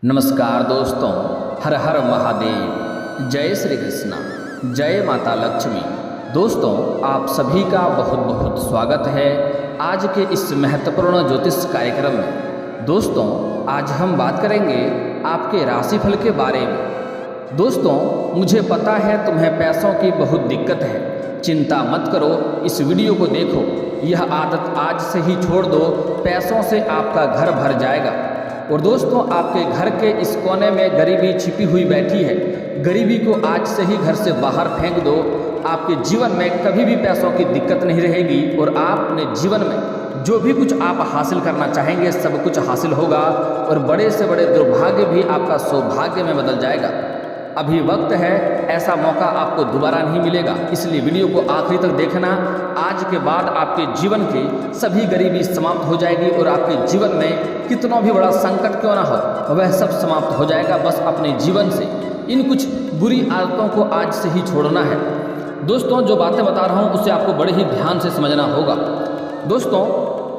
नमस्कार दोस्तों, हर हर महादेव, जय श्री कृष्णा, जय माता लक्ष्मी। दोस्तों, आप सभी का बहुत बहुत स्वागत है आज के इस महत्वपूर्ण ज्योतिष कार्यक्रम में। दोस्तों, आज हम बात करेंगे आपके राशिफल के बारे में। दोस्तों, मुझे पता है तुम्हें पैसों की बहुत दिक्कत है, चिंता मत करो, इस वीडियो को देखो। यह आदत आज से ही छोड़ दो, पैसों से आपका घर भर जाएगा। और दोस्तों, आपके घर के इस कोने में गरीबी छिपी हुई बैठी है, गरीबी को आज से ही घर से बाहर फेंक दो। आपके जीवन में कभी भी पैसों की दिक्कत नहीं रहेगी और आप अपने जीवन में जो भी कुछ आप हासिल करना चाहेंगे सब कुछ हासिल होगा और बड़े से बड़े दुर्भाग्य भी आपका सौभाग्य में बदल जाएगा। अभी वक्त है, ऐसा मौका आपको दोबारा नहीं मिलेगा, इसलिए वीडियो को आखिरी तक देखना। आज के बाद आपके जीवन की सभी गरीबी समाप्त हो जाएगी और आपके जीवन में कितना भी बड़ा संकट क्यों ना हो वह सब समाप्त हो जाएगा। बस अपने जीवन से इन कुछ बुरी आदतों को आज से ही छोड़ना है। दोस्तों, जो बातें बता रहा हूँ उसे आपको बड़े ही ध्यान से समझना होगा। दोस्तों,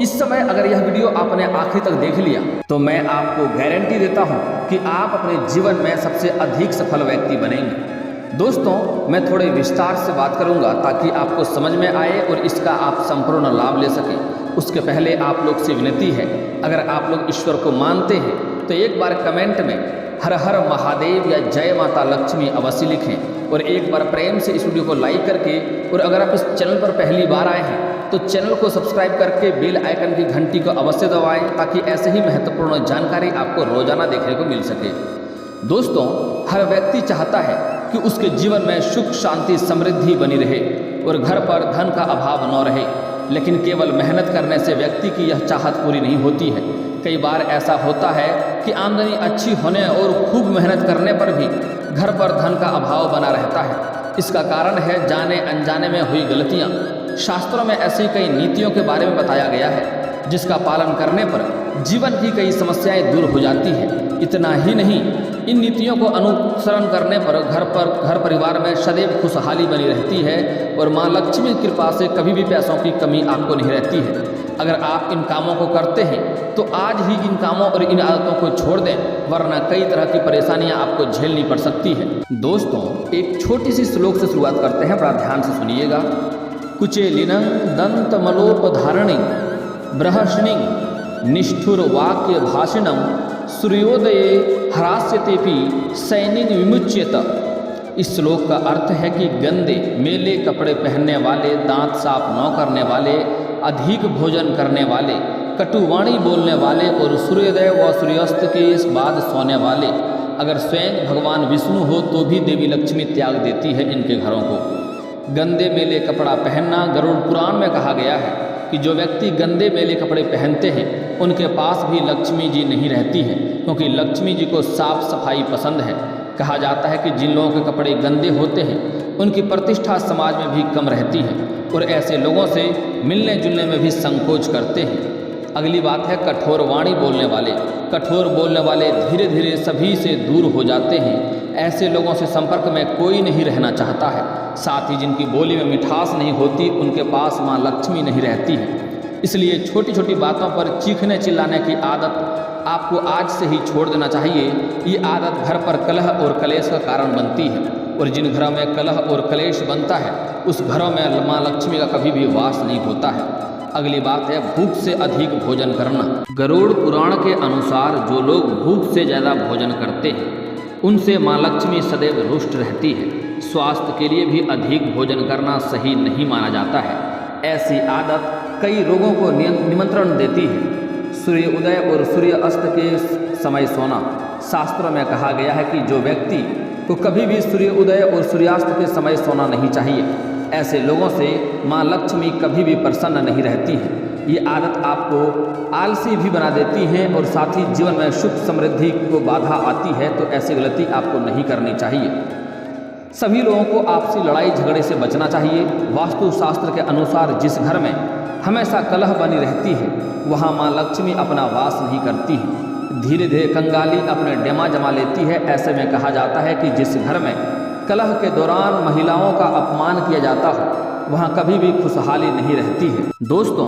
इस समय अगर यह वीडियो आपने आखिर तक देख लिया तो मैं आपको गारंटी देता हूं कि आप अपने जीवन में सबसे अधिक सफल व्यक्ति बनेंगे। दोस्तों, मैं थोड़े विस्तार से बात करूंगा ताकि आपको समझ में आए और इसका आप संपूर्ण लाभ ले सकें। उसके पहले आप लोग से विनती है, अगर आप लोग ईश्वर को मानते हैं तो एक बार कमेंट में हर हर महादेव या जय माता लक्ष्मी अवश्य लिखें और एक बार प्रेम से इस वीडियो को लाइक करके, और अगर आप इस चैनल पर पहली बार आए हैं तो चैनल को सब्सक्राइब करके बेल आइकन की घंटी को अवश्य दबाएं ताकि ऐसे ही महत्वपूर्ण जानकारी आपको रोजाना देखने को मिल सके। दोस्तों, हर व्यक्ति चाहता है कि उसके जीवन में सुख शांति समृद्धि बनी रहे और घर पर धन का अभाव न रहे, लेकिन केवल मेहनत करने से व्यक्ति की यह चाहत पूरी नहीं होती है। कई बार ऐसा होता है कि आमदनी अच्छी होने और खूब मेहनत करने पर भी घर पर धन का अभाव बना रहता है। इसका कारण है जाने अनजाने में हुई गलतियाँ। शास्त्रों में ऐसी कई नीतियों के बारे में बताया गया है जिसका पालन करने पर जीवन की कई समस्याएं दूर हो जाती है। इतना ही नहीं, इन नीतियों को अनुसरण करने पर घर परिवार में सदैव खुशहाली बनी रहती है और माँ लक्ष्मी की कृपा से कभी भी पैसों की कमी आपको नहीं रहती है। अगर आप इन कामों को करते हैं तो आज ही इन कामों और इन आदतों को छोड़ दें, वरना कई तरह की परेशानियां आपको झेलनी पड़ सकती है। दोस्तों, एक छोटी सी श्लोक से शुरुआत करते हैं, बड़ा ध्यान से सुनिएगा। कुचेलिनं दंतमलोपधारणि बृहस्नि निष्ठुर वाक्य भाषिणं सूर्योदये ह्रास्यतेपि सैनिक विमुच्यत। इस श्लोक का अर्थ है कि गंदे मेले कपड़े पहनने वाले, दांत साफ न करने वाले, अधिक भोजन करने वाले, कटुवाणी बोलने वाले और सूर्योदय व सूर्यास्त के बाद सोने वाले, अगर स्वयं भगवान विष्णु हो तो भी देवी लक्ष्मी त्याग देती है इनके घरों को। गंदे मेले कपड़ा पहनना, गरुड़ पुराण में कहा गया है कि जो व्यक्ति गंदे मेले कपड़े पहनते हैं उनके पास भी लक्ष्मी जी नहीं रहती है, क्योंकि लक्ष्मी जी को साफ सफाई पसंद है। कहा जाता है कि जिन लोगों के कपड़े गंदे होते हैं उनकी प्रतिष्ठा समाज में भी कम रहती है और ऐसे लोगों से मिलने जुलने में भी संकोच करते हैं। अगली बात है कठोर वाणी बोलने वाले। कठोर बोलने वाले धीरे धीरे सभी से दूर हो जाते हैं। ऐसे लोगों से संपर्क में कोई नहीं रहना चाहता है। साथ ही जिनकी बोली में मिठास नहीं होती उनके पास माँ लक्ष्मी नहीं रहती है। इसलिए छोटी छोटी बातों पर चीखने चिल्लाने की आदत आपको आज से ही छोड़ देना चाहिए। ये आदत घर पर कलह और कलेश का कारण बनती है और जिन घरों में कलह और कलेश बनता है उस घरों में माँ लक्ष्मी का कभी भी वास नहीं होता है। अगली बात है भूख से अधिक भोजन करना। गरुड़ पुराण के अनुसार जो लोग भूख से ज़्यादा भोजन करते हैं उनसे माँ लक्ष्मी सदैव रुष्ट रहती है। स्वास्थ्य के लिए भी अधिक भोजन करना सही नहीं माना जाता है। ऐसी आदत कई रोगों को निमंत्रण देती है। सूर्य उदय और सूर्य अस्त के समय सोना। शास्त्रों में कहा गया है कि जो व्यक्ति को कभी भी सूर्य उदय और सूर्यास्त के समय सोना नहीं चाहिए। ऐसे लोगों से माँ लक्ष्मी कभी भी प्रसन्न नहीं रहती है। ये आदत आपको आलसी भी बना देती है और साथ ही जीवन में सुख समृद्धि को बाधा आती है, तो ऐसी गलती आपको नहीं करनी चाहिए। सभी लोगों को आपसी लड़ाई झगड़े से बचना चाहिए। वास्तु शास्त्र के अनुसार जिस घर में हमेशा कलह बनी रहती है वहाँ माँ लक्ष्मी अपना वास नहीं करती है। धीरे धीरे कंगाली अपने डेमा जमा लेती है। ऐसे में कहा जाता है कि जिस घर में कलह के दौरान महिलाओं का अपमान किया जाता हो वहाँ कभी भी खुशहाली नहीं रहती है। दोस्तों,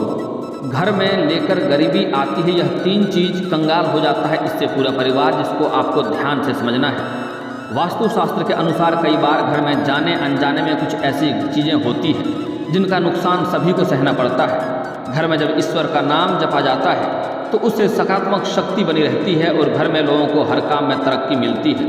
घर में लेकर गरीबी आती है, यह 3 चीज़ कंगाल हो जाता है इससे पूरा परिवार, जिसको आपको ध्यान से समझना है। वास्तुशास्त्र के अनुसार कई बार घर में जाने अनजाने में कुछ ऐसी चीज़ें होती हैं जिनका नुकसान सभी को सहना पड़ता है। घर में जब ईश्वर का नाम जपा जाता है तो उससे सकारात्मक शक्ति बनी रहती है और घर में लोगों को हर काम में तरक्की मिलती है।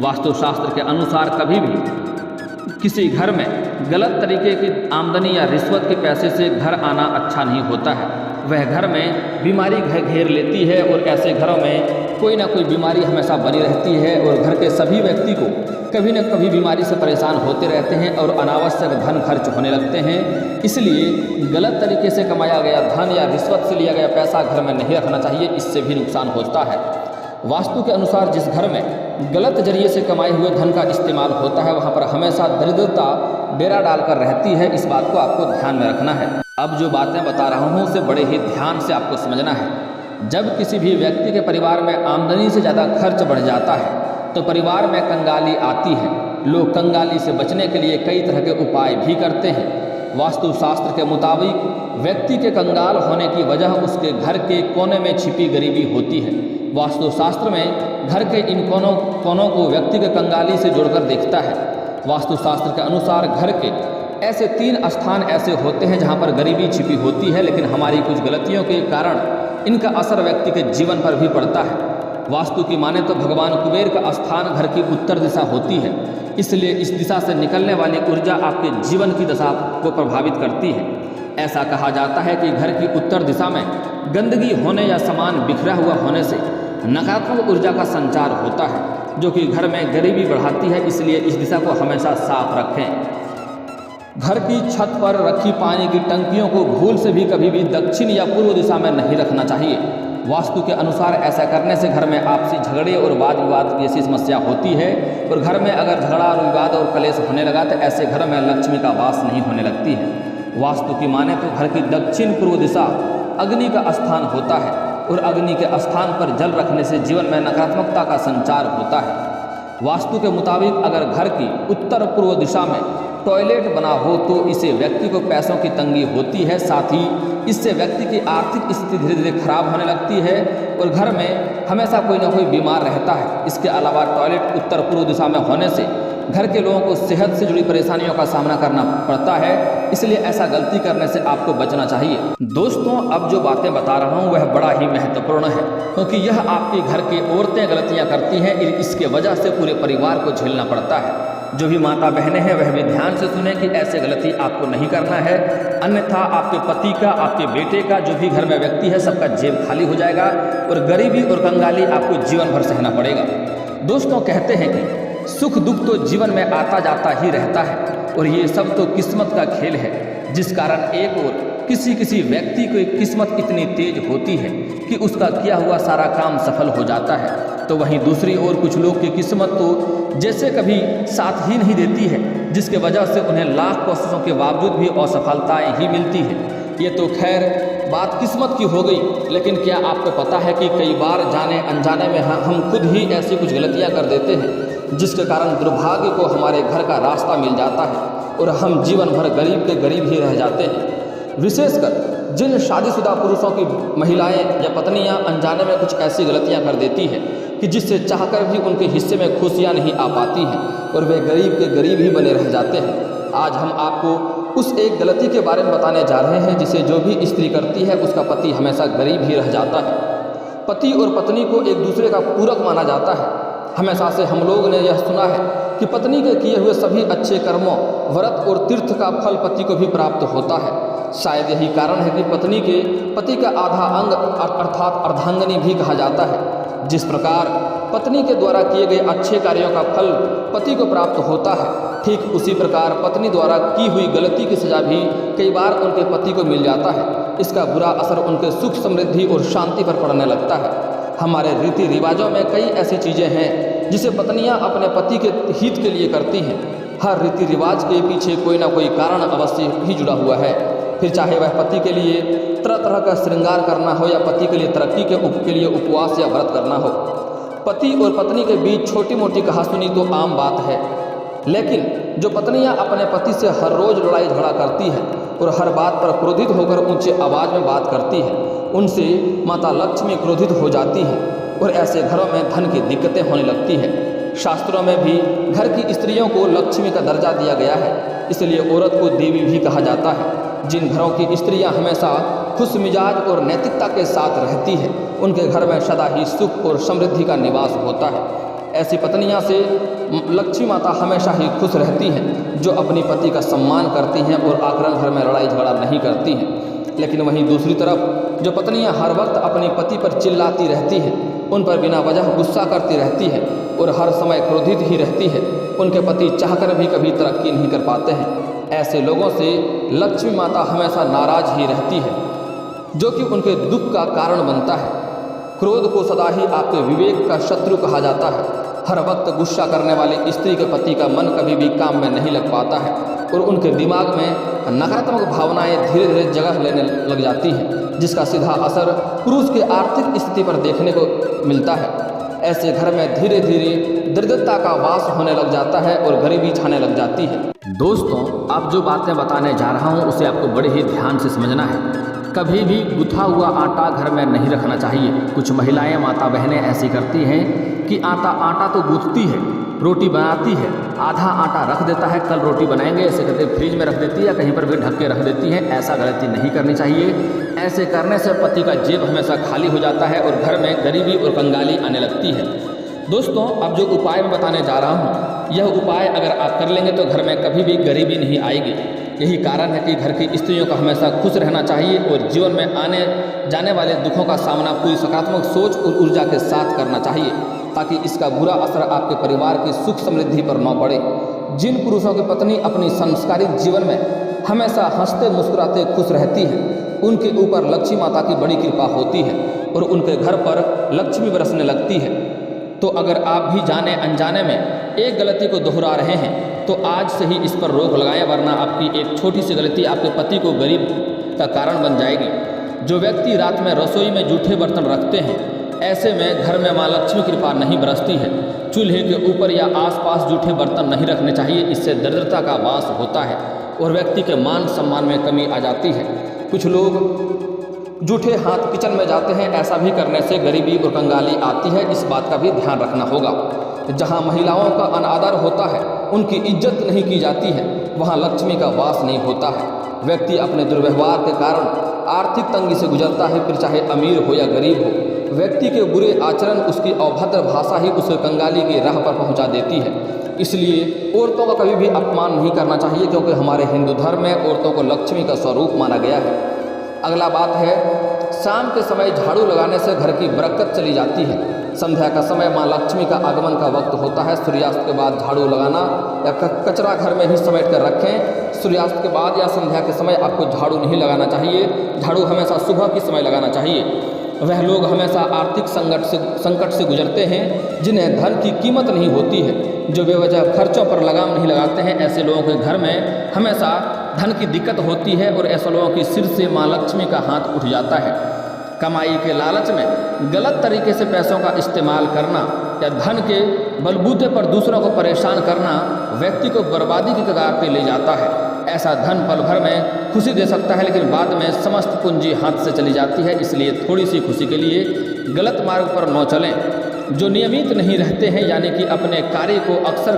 वास्तुशास्त्र के अनुसार कभी भी किसी घर में गलत तरीके की आमदनी या रिश्वत के पैसे से घर आना अच्छा नहीं होता है। वह घर में बीमारी घेर लेती है और ऐसे घरों में कोई ना कोई बीमारी हमेशा बनी रहती है और घर के सभी व्यक्ति को कभी न कभी बीमारी से परेशान होते रहते हैं और अनावश्यक धन खर्च होने लगते हैं। इसलिए गलत तरीके से कमाया गया धन या रिश्वत से लिया गया पैसा घर में नहीं रखना चाहिए, इससे भी नुकसान होता है। वास्तु के अनुसार जिस घर में गलत जरिए से कमाए हुए धन का इस्तेमाल होता है वहाँ पर हमेशा दरिद्रता डेरा डालकर रहती है। इस बात को आपको ध्यान में रखना है। अब जो बातें बता रहा हूँ उसे बड़े ही ध्यान से आपको समझना है। जब किसी भी व्यक्ति के परिवार में आमदनी से ज़्यादा खर्च बढ़ जाता है तो परिवार में कंगाली आती है। लोग कंगाली से बचने के लिए कई तरह के उपाय भी करते हैं। वास्तुशास्त्र के मुताबिक व्यक्ति के कंगाल होने की वजह उसके घर के कोने में छिपी गरीबी होती है। वास्तुशास्त्र में घर के इन कोनों को व्यक्ति के कंगाली से जोड़कर देखता है। वास्तुशास्त्र के अनुसार घर के ऐसे 3 स्थान ऐसे होते हैं जहां पर गरीबी छिपी होती है, लेकिन हमारी कुछ गलतियों के कारण इनका असर व्यक्ति के जीवन पर भी पड़ता है। वास्तु की माने तो भगवान कुबेर का स्थान घर की उत्तर दिशा होती है, इसलिए इस दिशा से निकलने वाली ऊर्जा आपके जीवन की दशा को प्रभावित करती है। ऐसा कहा जाता है कि घर की उत्तर दिशा में गंदगी होने या सामान बिखरा हुआ होने से नकारात्मक ऊर्जा का संचार होता है, जो कि घर में गरीबी बढ़ाती है। इसलिए इस दिशा को हमेशा साफ रखें। घर की छत पर रखी पानी की टंकियों को भूल से भी कभी भी दक्षिण या पूर्व दिशा में नहीं रखना चाहिए। वास्तु के अनुसार ऐसा करने से घर में आपसी झगड़े और वाद विवाद जैसी समस्या होती है और घर में अगर झगड़ा और विवाद और कलेश होने लगा तो ऐसे घरों में लक्ष्मी का वास नहीं होने लगती है। वास्तु की माने तो घर की दक्षिण पूर्व दिशा अग्नि का स्थान होता है और अग्नि के स्थान पर जल रखने से जीवन में नकारात्मकता का संचार होता है। वास्तु के मुताबिक अगर घर की उत्तर पूर्व दिशा में टॉयलेट बना हो तो इसे व्यक्ति को पैसों की तंगी होती है, साथ ही इससे व्यक्ति की आर्थिक स्थिति धीरे धीरे खराब होने लगती है और घर में हमेशा कोई ना कोई बीमार रहता है। इसके अलावा टॉयलेट उत्तर पूर्व दिशा में होने से घर के लोगों को सेहत से जुड़ी परेशानियों का सामना करना पड़ता है, इसलिए ऐसा गलती करने से आपको बचना चाहिए। दोस्तों, अब जो बातें बता रहा हूँ वह बड़ा ही महत्वपूर्ण है, क्योंकि यह आपके घर की औरतें गलतियाँ करती हैं, इसके वजह से पूरे परिवार को झेलना पड़ता है। जो भी माता बहनें हैं वह भी ध्यान से सुने कि ऐसे गलती आपको नहीं करना है, अन्यथा आपके पति का, आपके बेटे का, जो भी घर में व्यक्ति है, सबका जेब खाली हो जाएगा और गरीबी और कंगाली आपको जीवन भर सहना पड़ेगा। दोस्तों, कहते हैं कि सुख दुख तो जीवन में आता जाता ही रहता है और ये सब तो किस्मत का खेल है, जिस कारण एक और किसी व्यक्ति की किस्मत इतनी तेज होती है कि उसका किया हुआ सारा काम सफल हो जाता है, तो वहीं दूसरी ओर कुछ लोग की किस्मत तो जैसे कभी साथ ही नहीं देती है, जिसके वजह से उन्हें लाख कोशिशों के बावजूद भी असफलताएं ही मिलती है। ये तो खैर बात किस्मत की हो गई, लेकिन क्या आपको पता है कि कई बार जाने अनजाने में हम खुद ही ऐसी कुछ गलतियां कर देते हैं जिसके कारण दुर्भाग्य को हमारे घर का रास्ता मिल जाता है और हम जीवन भर गरीब के गरीब ही रह जाते हैं। विशेषकर जिन शादीशुदा पुरुषों की महिलाएं या पत्नियां अनजाने में कुछ ऐसी गलतियां कर देती हैं कि जिससे चाहकर भी उनके हिस्से में खुशियां नहीं आ पाती हैं और वे गरीब के गरीब ही बने रह जाते हैं। आज हम आपको उस एक गलती के बारे में बताने जा रहे हैं जिसे जो भी स्त्री करती है उसका पति हमेशा गरीब ही रह जाता है। पति और पत्नी को एक दूसरे का पूरक माना जाता है। हमेशा से हम लोग ने यह सुना है कि पत्नी के किए हुए सभी अच्छे कर्मों, व्रत और तीर्थ का फल पति को भी प्राप्त होता है। शायद यही कारण है कि पत्नी के पति का आधा अंग अर्थात अर्धांगिनी भी कहा जाता है। जिस प्रकार पत्नी के द्वारा किए गए अच्छे कार्यों का फल पति को प्राप्त होता है, ठीक उसी प्रकार पत्नी द्वारा की हुई गलती की सजा भी कई बार उनके पति को मिल जाता है। इसका बुरा असर उनके सुख समृद्धि और शांति पर पड़ने लगता है। हमारे रीति रिवाजों में कई ऐसी चीज़ें हैं जिसे पत्नियां अपने पति के हित के लिए करती हैं। हर रीति रिवाज के पीछे कोई ना कोई कारण अवश्य ही जुड़ा हुआ है, फिर चाहे वह पति के लिए तरह तरह का श्रृंगार करना हो या पति के लिए तरक्की के लिए उपवास या व्रत करना हो। पति और पत्नी के बीच छोटी मोटी कहासुनी तो आम बात है, लेकिन जो पत्नियां अपने पति से हर रोज लड़ाई झगड़ा करती है और हर बात पर क्रोधित होकर ऊंचे आवाज में बात करती है, उनसे माता लक्ष्मी क्रोधित हो जाती है और ऐसे घरों में धन की दिक्कतें होने लगती है। शास्त्रों में भी घर की स्त्रियों को लक्ष्मी का दर्जा दिया गया है, इसलिए औरत को देवी भी कहा जाता है। जिन घरों की स्त्रियां हमेशा खुश मिजाज और नैतिकता के साथ रहती है, उनके घर में सदा ही सुख और समृद्धि का निवास होता है। ऐसी पत्नियां से लक्ष्मी माता हमेशा ही खुश रहती हैं, जो अपनी पति का सम्मान करती हैं और आक्रमण घर में लड़ाई झगड़ा नहीं करती हैं। लेकिन वहीं दूसरी तरफ जो पत्नियां हर वक्त अपने पति पर चिल्लाती रहती हैं, उन पर बिना वजह गुस्सा करती रहती है और हर समय क्रोधित ही रहती है, उनके पति चाहकर भी कभी तरक्की नहीं कर पाते हैं। ऐसे लोगों से लक्ष्मी माता हमेशा नाराज ही रहती है, जो कि उनके दुख का कारण बनता है। क्रोध को सदा ही आपके विवेक का शत्रु कहा जाता है। हर वक्त गुस्सा करने वाली स्त्री के पति का मन कभी भी काम में नहीं लग पाता है और उनके दिमाग में नकारात्मक भावनाएं धीरे धीरे जगह लेने लग जाती हैं, जिसका सीधा असर पुरुष की आर्थिक स्थिति पर देखने को मिलता है। ऐसे घर में धीरे धीरे दरिद्रता का वास होने लग जाता है और गरीबी छाने लग जाती है। दोस्तों, अब जो बातें बताने जा रहा हूँ उसे आपको बड़े ही ध्यान से समझना है। कभी भी गुथा हुआ आटा घर में नहीं रखना चाहिए। कुछ महिलाएं माता बहनें ऐसी करती हैं कि आटा तो गूंथती है, रोटी बनाती है, आधा आटा रख देता है, कल रोटी बनाएंगे ऐसे करके फ्रिज में रख देती है या कहीं पर भी ढक के रख देती है। ऐसा गलती नहीं करनी चाहिए। ऐसे करने से पति का जेब हमेशा खाली हो जाता है और घर में गरीबी और कंगाली आने लगती है। दोस्तों, अब जो उपाय मैं बताने जा रहा हूँ, यह उपाय अगर आप कर लेंगे तो घर में कभी भी गरीबी नहीं आएगी। यही कारण है कि घर की स्त्रियों को हमेशा खुश रहना चाहिए और जीवन में आने जाने वाले दुखों का सामना पूरी सकारात्मक सोच और ऊर्जा के साथ करना चाहिए, ताकि इसका बुरा असर आपके परिवार की सुख समृद्धि पर न पड़े। जिन पुरुषों की पत्नी अपनी संस्कारित जीवन में हमेशा हंसते मुस्कुराते खुश रहती है, उनके ऊपर लक्ष्मी माता की बड़ी कृपा होती है और उनके घर पर लक्ष्मी बरसने लगती है। तो अगर आप भी जाने अनजाने में एक गलती को दोहरा रहे हैं तो आज से ही इस पर रोक लगाएं, वरना आपकी एक छोटी सी गलती आपके पति को गरीब का कारण बन जाएगी। जो व्यक्ति रात में रसोई में जूठे बर्तन रखते हैं, ऐसे में घर में माँ लक्ष्मी कृपा नहीं बरसती है। चूल्हे के ऊपर या आसपास जूठे बर्तन नहीं रखने चाहिए, इससे दरिद्रता का वास होता है और व्यक्ति के मान सम्मान में कमी आ जाती है। कुछ लोग जूठे हाथ किचन में जाते हैं, ऐसा भी करने से गरीबी और कंगाली आती है। इस बात का भी ध्यान रखना होगा। जहाँ महिलाओं का अनादर होता है, उनकी इज्जत नहीं की जाती है, वहाँ लक्ष्मी का वास नहीं होता है। व्यक्ति अपने दुर्व्यवहार के कारण आर्थिक तंगी से गुजरता है, फिर चाहे अमीर हो या गरीब हो। व्यक्ति के बुरे आचरण, उसकी अभद्र भाषा ही उसे कंगाली की राह पर पहुंचा देती है। इसलिए औरतों का कभी भी अपमान नहीं करना चाहिए, क्योंकि हमारे हिंदू धर्म में औरतों को लक्ष्मी का स्वरूप माना गया है। अगला बात है, शाम के समय झाड़ू लगाने से घर की बरकत चली जाती है। संध्या का समय माँ लक्ष्मी का आगमन का वक्त होता है। सूर्यास्त के बाद झाड़ू लगाना या कचरा घर में ही समेट कर रखें। सूर्यास्त के बाद या संध्या के समय आपको झाड़ू नहीं लगाना चाहिए। झाड़ू हमेशा सुबह के समय लगाना चाहिए। वह लोग हमेशा आर्थिक संकट से गुजरते हैं, जिन्हें धन की कीमत नहीं होती है, जो बेवजह खर्चों पर लगाम नहीं लगाते हैं। ऐसे लोगों के घर में हमेशा धन की दिक्कत होती है और ऐसे लोगों के सिर से माँ लक्ष्मी का हाथ उठ जाता है। कमाई के लालच में गलत तरीके से पैसों का इस्तेमाल करना या धन के बलबूते पर दूसरों को परेशान करना व्यक्ति को बर्बादी की कगार पर ले जाता है। ऐसा धन पल भर में खुशी दे सकता है, लेकिन बाद में समस्त पूंजी हाथ से चली जाती है। इसलिए थोड़ी सी खुशी के लिए गलत मार्ग पर न चलें। जो नियमित नहीं रहते हैं, यानी कि अपने कार्य को अक्सर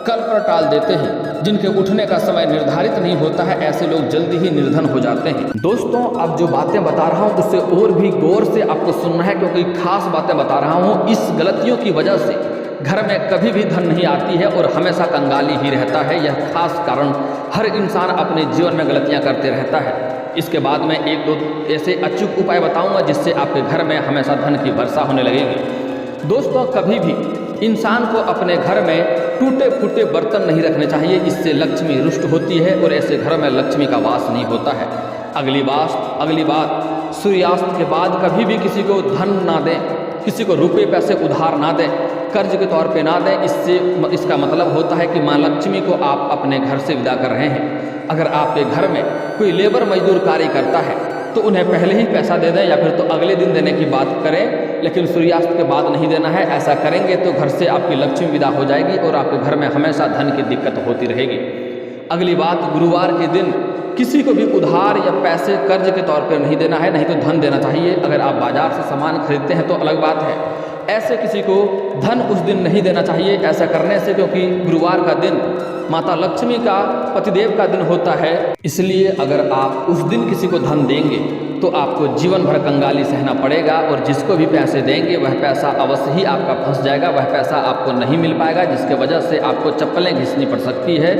कल पर टाल देते हैं, जिनके उठने का समय निर्धारित नहीं होता है, ऐसे लोग जल्दी ही निर्धन हो जाते हैं। दोस्तों, अब जो बातें बता रहा हूँ उससे और भी गौर से आपको सुनना है, क्योंकि खास बातें बता रहा हूँ। इस गलतियों की वजह से घर में कभी भी धन नहीं आती है और हमेशा कंगाली ही रहता है। यह खास कारण हर इंसान अपने जीवन में गलतियाँ करते रहता है। इसके बाद मैं एक दो ऐसे अचूक उपाय बताऊंगा जिससे आपके घर में हमेशा धन की वर्षा होने लगेगी। दोस्तों, कभी भी इंसान को अपने घर में टूटे फूटे बर्तन नहीं रखने चाहिए, इससे लक्ष्मी रुष्ट होती है और ऐसे घरों में लक्ष्मी का वास नहीं होता है। अगली बात, सूर्यास्त के बाद कभी भी किसी को धन ना दें, किसी को रुपए पैसे उधार ना दें, कर्ज के तौर पे ना दें। इसका मतलब होता है कि माँ लक्ष्मी को आप अपने घर से विदा कर रहे हैं। अगर आपके घर में कोई लेबर मजदूर कार्य करता है तो उन्हें पहले ही पैसा दे दें या फिर तो अगले दिन देने की बात करें, लेकिन सूर्यास्त के बाद नहीं देना है। ऐसा करेंगे तो घर से आपकी लक्ष्मी विदा हो जाएगी और आपके घर में हमेशा धन की दिक्कत होती रहेगी। अगली बात, गुरुवार के दिन किसी को भी उधार या पैसे कर्ज के तौर पर नहीं देना है, नहीं तो धन देना चाहिए। अगर आप बाजार से सामान खरीदते हैं तो अलग बात है, ऐसे किसी को धन उस दिन नहीं देना चाहिए। ऐसा करने से, क्योंकि गुरुवार का दिन माता लक्ष्मी का पतिदेव का दिन होता है, इसलिए अगर आप उस दिन किसी को धन देंगे तो आपको जीवन भर कंगाली सहना पड़ेगा और जिसको भी पैसे देंगे वह पैसा अवश्य ही आपका फंस जाएगा, वह पैसा आपको नहीं मिल पाएगा, जिसके वजह से आपको चप्पलें घिसनी पड़ सकती है।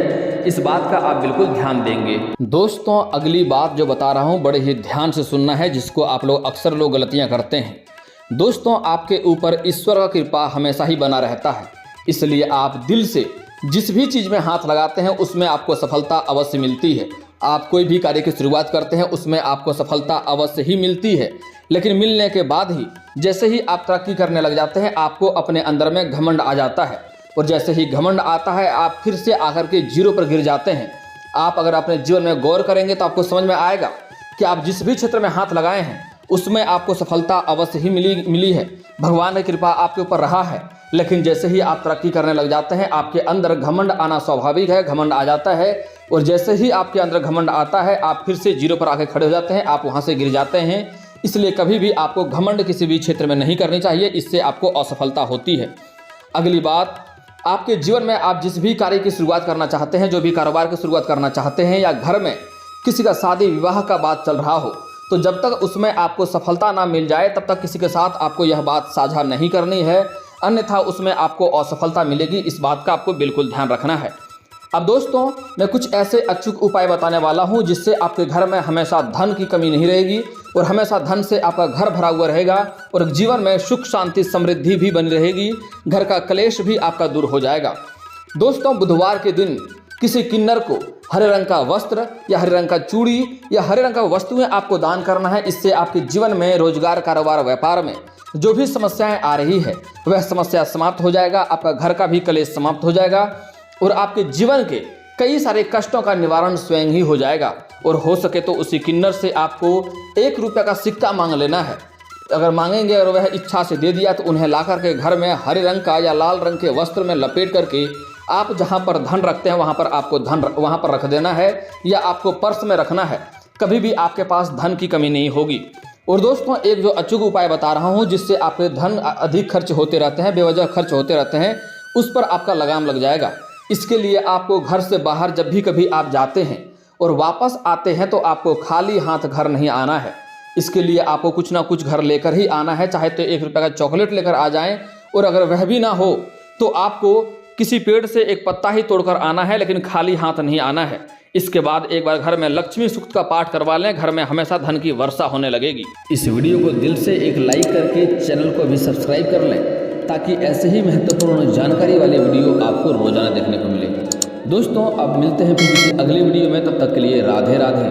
इस बात का आप बिल्कुल ध्यान देंगे। दोस्तों, अगली बात जो बता रहा हूँ बड़े ही ध्यान से सुनना है, जिसको आप लोग अक्सर गलतियाँ करते हैं। दोस्तों, आपके ऊपर ईश्वर का कृपा हमेशा ही बना रहता है, इसलिए आप दिल से जिस भी चीज़ में हाथ लगाते हैं उसमें आपको सफलता अवश्य मिलती है। आप कोई भी कार्य की शुरुआत करते हैं उसमें आपको सफलता अवश्य ही मिलती है, लेकिन मिलने के बाद ही जैसे ही आप तरक्की करने लग जाते हैं आपको अपने अंदर में घमंड आ जाता है, और जैसे ही घमंड आता है आप फिर से आकर के जीरो पर गिर जाते हैं। आप अगर अपने जीवन में गौर करेंगे तो आपको समझ में आएगा कि आप जिस भी क्षेत्र में हाथ लगाए हैं उसमें आपको सफलता अवश्य ही मिली है, भगवान की कृपा आपके ऊपर रहा है। लेकिन जैसे ही आप तरक्की करने लग जाते हैं आपके अंदर घमंड आना स्वाभाविक है, घमंड आ जाता है, और जैसे ही आपके अंदर घमंड आता है आप फिर से जीरो पर आके खड़े हो जाते हैं, आप वहां से गिर जाते हैं। इसलिए कभी भी आपको घमंड किसी भी क्षेत्र में नहीं करनी चाहिए, इससे आपको असफलता होती है। अगली बात, आपके जीवन में आप जिस भी कार्य की शुरुआत करना चाहते हैं, जो भी कारोबार की शुरुआत करना चाहते हैं, या घर में किसी का शादी विवाह का बात चल रहा हो, तो जब तक उसमें आपको सफलता ना मिल जाए तब तक किसी के साथ आपको यह बात साझा नहीं करनी है, अन्यथा उसमें आपको असफलता मिलेगी। इस बात का आपको बिल्कुल ध्यान रखना है। अब दोस्तों, मैं कुछ ऐसे अचूक उपाय बताने वाला हूं जिससे आपके घर में हमेशा धन की कमी नहीं रहेगी और हमेशा धन से आपका घर भरा हुआ रहेगा और जीवन में सुख शांति समृद्धि भी बनी रहेगी, घर का क्लेश भी आपका दूर हो जाएगा। दोस्तों, बुधवार के दिन किसी किन्नर को हरे रंग का वस्त्र या हरे रंग का चूड़ी या हरे रंग का वस्तुएं आपको दान करना है। इससे आपके जीवन में रोजगार, कारोबार, व्यापार में जो भी समस्याएं आ रही है वह समस्या समाप्त हो जाएगा, आपका घर का भी कलेश समाप्त हो जाएगा और आपके जीवन के कई सारे कष्टों का निवारण स्वयं ही हो जाएगा। और हो सके तो उसी किन्नर से आपको 1 रुपये का सिक्का मांग लेना है। अगर मांगेंगे और वह इच्छा से दे दिया तो उन्हें ला करके घर में हरे रंग का या लाल रंग के वस्त्र में लपेट करके आप जहां पर धन रखते हैं वहां पर आपको धन वहां पर रख देना है या आपको पर्स में रखना है। कभी भी आपके पास धन की कमी नहीं होगी। और दोस्तों, एक जो अचूक उपाय बता रहा हूं जिससे आपके धन अधिक खर्च होते रहते हैं, बेवजह खर्च होते रहते हैं, उस पर आपका लगाम लग जाएगा। इसके लिए आपको घर से बाहर जब भी कभी आप जाते हैं और वापस आते हैं तो आपको खाली हाथ घर नहीं आना है। इसके लिए आपको कुछ ना कुछ घर लेकर ही आना है, चाहे तो 1 रुपये का चॉकलेट लेकर आ जाएं, और अगर वह भी ना हो तो आपको किसी पेड़ से एक पत्ता ही तोड़कर आना है, लेकिन खाली हाथ नहीं आना है। इसके बाद एक बार घर में लक्ष्मी सूक्त का पाठ करवा लें, घर में हमेशा धन की वर्षा होने लगेगी। इस वीडियो को दिल से एक लाइक करके चैनल को भी सब्सक्राइब कर लें ताकि ऐसे ही महत्वपूर्ण जानकारी वाले वीडियो आपको रोजाना देखने को मिले। दोस्तों, अब मिलते हैं फिर किसी अगले वीडियो में, तब तक के लिए राधे राधे।